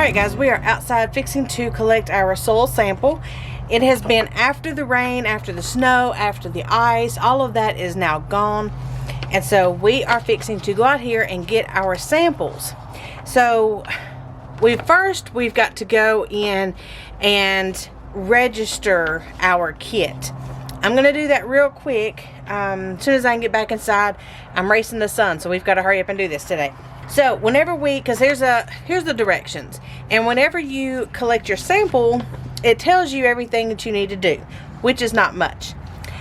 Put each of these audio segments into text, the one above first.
Alright guys, we are outside fixing to collect our soil sample. It has been after the rain, after the snow, after the ice. All of that is now gone. And so we are fixing to go out here and get our samples. So we've got to go in and register our kit. I'm going to do that real quick. As soon as I can get back inside. I'm racing the sun, so we've got to hurry up and do this today. So whenever because here's the directions, and whenever you collect your sample, it tells you everything that you need to do, which is not much.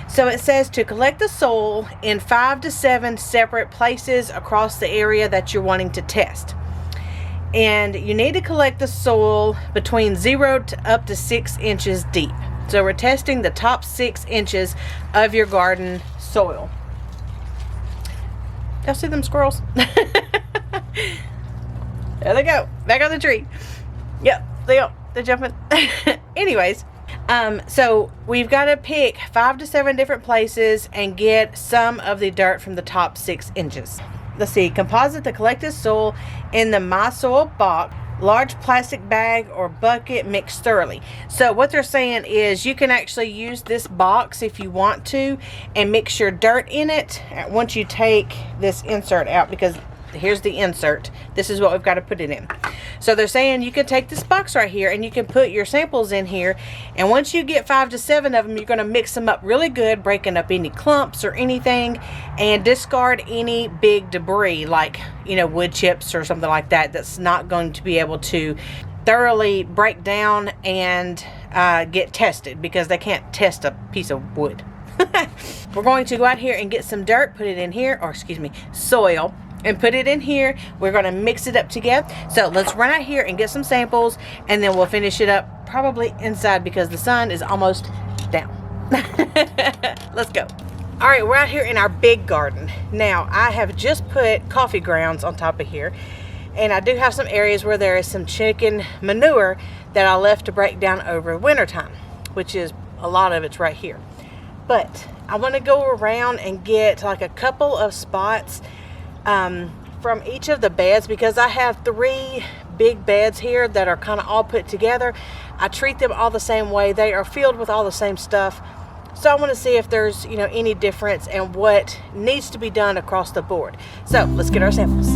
So it says to collect the soil in 5 to 7 separate places across the area that you're wanting to test. And you need to collect the soil between 0 to up to 6 inches deep. So we're testing the top 6 inches of your garden soil. Y'all see them squirrels? There they go, back on the tree. Yep, they're jumping. Anyways, so we've got to pick 5 to 7 different places and get some of the dirt from the top 6 inches. Let's see, composite the collected soil in the MySoil box, large plastic bag or bucket, mixed thoroughly. So what they're saying is you can actually use this box if you want to and mix your dirt in it once you take this insert out, because here's the insert. This is what we've got to put it in. So they're saying you can take this box right here and you can put your samples in here, and once you get 5 to 7 of them, you're going to mix them up really good, breaking up any clumps or anything, and discard any big debris like, you know, wood chips or something like that that's not going to be able to thoroughly break down and get tested, because they can't test a piece of wood. We're going to go out here and get some dirt, put it in here, or excuse me, soil, and put it in here. We're going to mix it up together. So let's run out here and get some samples, and then we'll finish it up probably inside because the sun is almost down. Let's go. All right, we're out here in our big garden. Now, I have just put coffee grounds on top of here, and I do have some areas where there is some chicken manure that I left to break down over winter time, which is a lot of it's right here. But I want to go around and get like a couple of spots from each of the beds, because I have 3 big beds here that are kind of all put together. I treat them all the same way. They are filled with all the same stuff. So I want to see if there's, you know, any difference and what needs to be done across the board. So let's get our samples.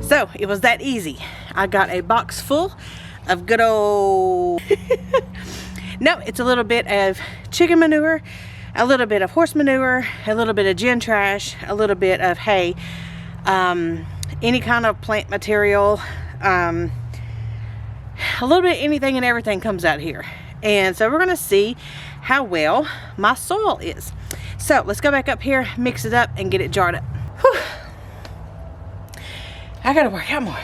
So it was that easy. I got a box full of good old no, it's a little bit of chicken manure, a little bit of horse manure, a little bit of gin trash, a little bit of hay, any kind of plant material, a little bit of anything and everything comes out here. And so we're gonna see how well my soil is. So let's go back up here, mix it up, and get it jarred up. Whew. I gotta work out more.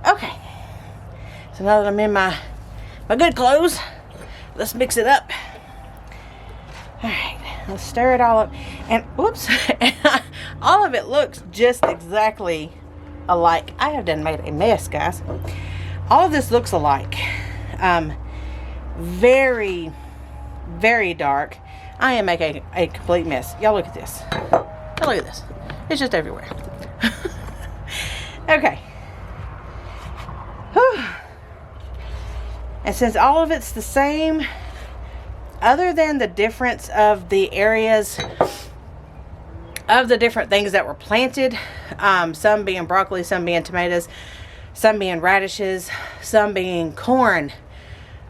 Okay, so now that I'm in my good clothes, let's mix it up. All right, let's stir it all up. And whoops, all of it looks just exactly alike. I have done made a mess, guys. All of this looks alike. Very, very dark. I am making a complete mess. Y'all look at this. Y'all look at this. It's just everywhere. Okay. Whew. And since all of it's the same, other than the difference of the areas of the different things that were planted, some being broccoli, some being tomatoes, some being radishes, some being corn,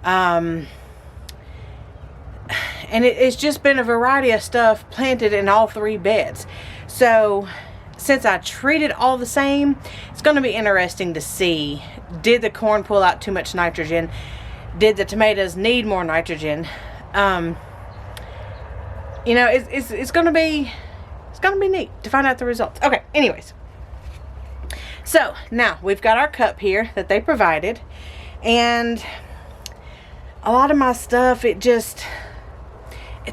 and it's just been a variety of stuff planted in all 3 beds. So since I treat it all the same, it's going to be interesting to see, did the corn pull out too much nitrogen? Did the tomatoes need more nitrogen? You know, it's going to be neat to find out the results. Okay, anyways. So now we've got our cup here that they provided, and a lot of my stuff, it's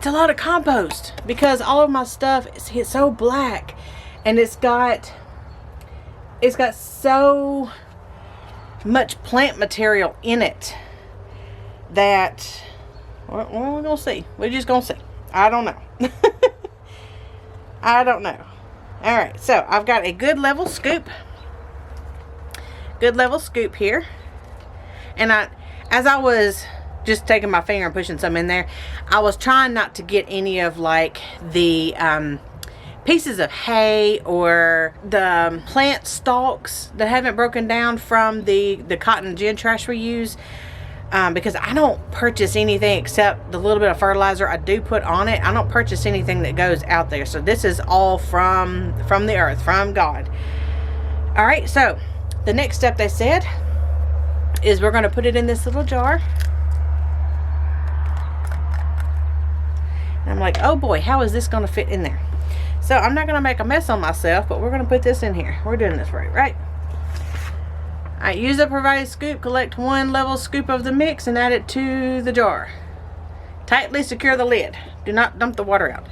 a lot of compost because all of my stuff is so black, and it's got so much plant material in it that we're gonna see. We're just gonna see. I don't know. I don't know. All right, so I've got a good level scoop here, and as I was just taking my finger and pushing some in there, I was trying not to get any of like the pieces of hay or the plant stalks that haven't broken down from the cotton gin trash we use, because I don't purchase anything except the little bit of fertilizer I do put on it. I don't purchase anything that goes out there. So this is all from the earth, from God. All right, so the next step, they said, is we're going to put it in this little jar. And I'm like, oh boy, how is this going to fit in there? So I'm not going to make a mess on myself, but we're going to put this in here. We're doing this right? All right, use the provided scoop. Collect 1 level scoop of the mix and add it to the jar. Tightly secure the lid. Do not dump the water out.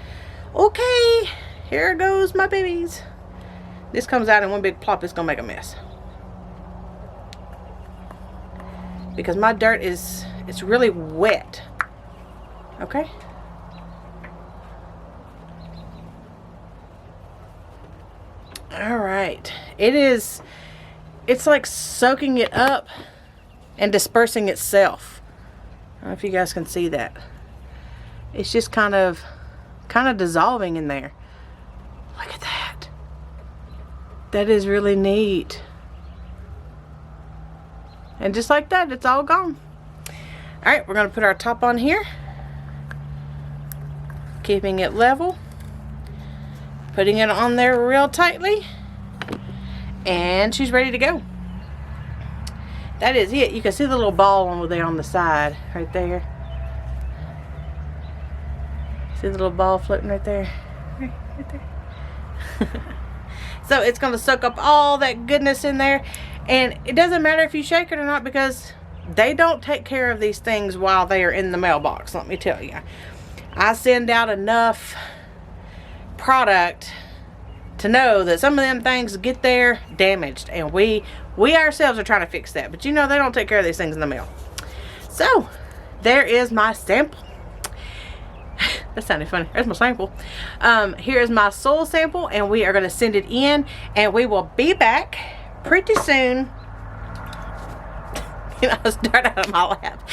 Okay, here goes my babies. This comes out in one big plop. It's going to make a mess. Because my dirt it's really wet. Okay? All right, it's like soaking it up and dispersing itself. I don't know if you guys can see that. It's just kind of dissolving in there. Look at that. That is really neat. And just like that, it's all gone. All right, we're going to put our top on here, keeping it level. Putting it on there real tightly, and she's ready to go. That is it. You can see the little ball over there on the side, right there. See the little ball floating right there? Right there. So it's going to soak up all that goodness in there, and it doesn't matter if you shake it or not, because they don't take care of these things while they are in the mailbox, let me tell you. I send out enough product to know that some of them things get there damaged, and we ourselves are trying to fix that, but you know they don't take care of these things in the mail. So there is my sample. That sounded funny. There's my sample. Here is my soil sample, and we are going to send it in, and we will be back pretty soon. You know, start out of my lap.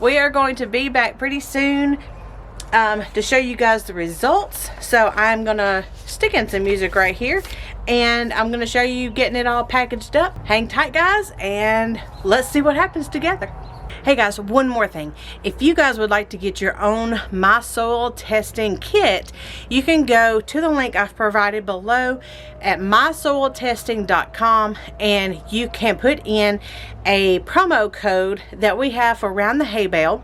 We are going to be back pretty soon to show you guys the results. So I'm gonna stick in some music right here, and I'm gonna show you getting it all packaged up. Hang tight, guys, and let's see what happens together. Hey guys, one more thing. If you guys would like to get your own MySoil testing kit, you can go to the link I've provided below at mysoiltesting.com, and you can put in a promo code that we have for Round the Hay Bale.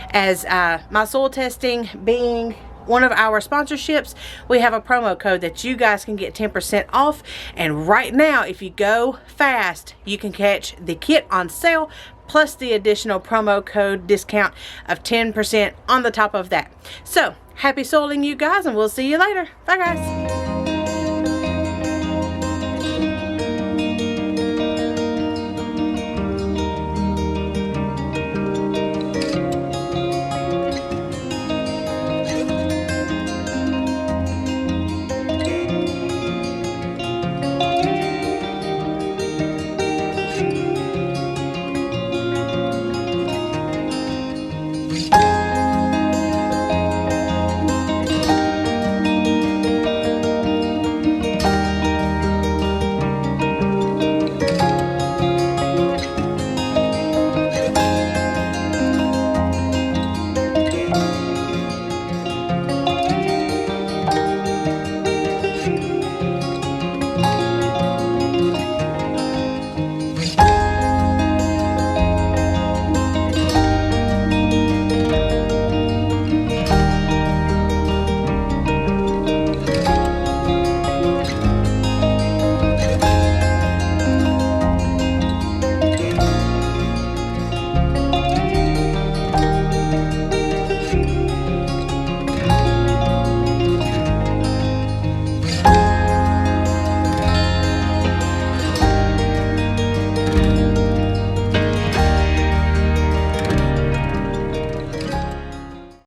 As MySoil Testing being one of our sponsorships, we have a promo code that you guys can get 10% off. And right now, if you go fast, you can catch the kit on sale, plus the additional promo code discount of 10% on the top of that. So, happy soiling, you guys, and we'll see you later. Bye, guys.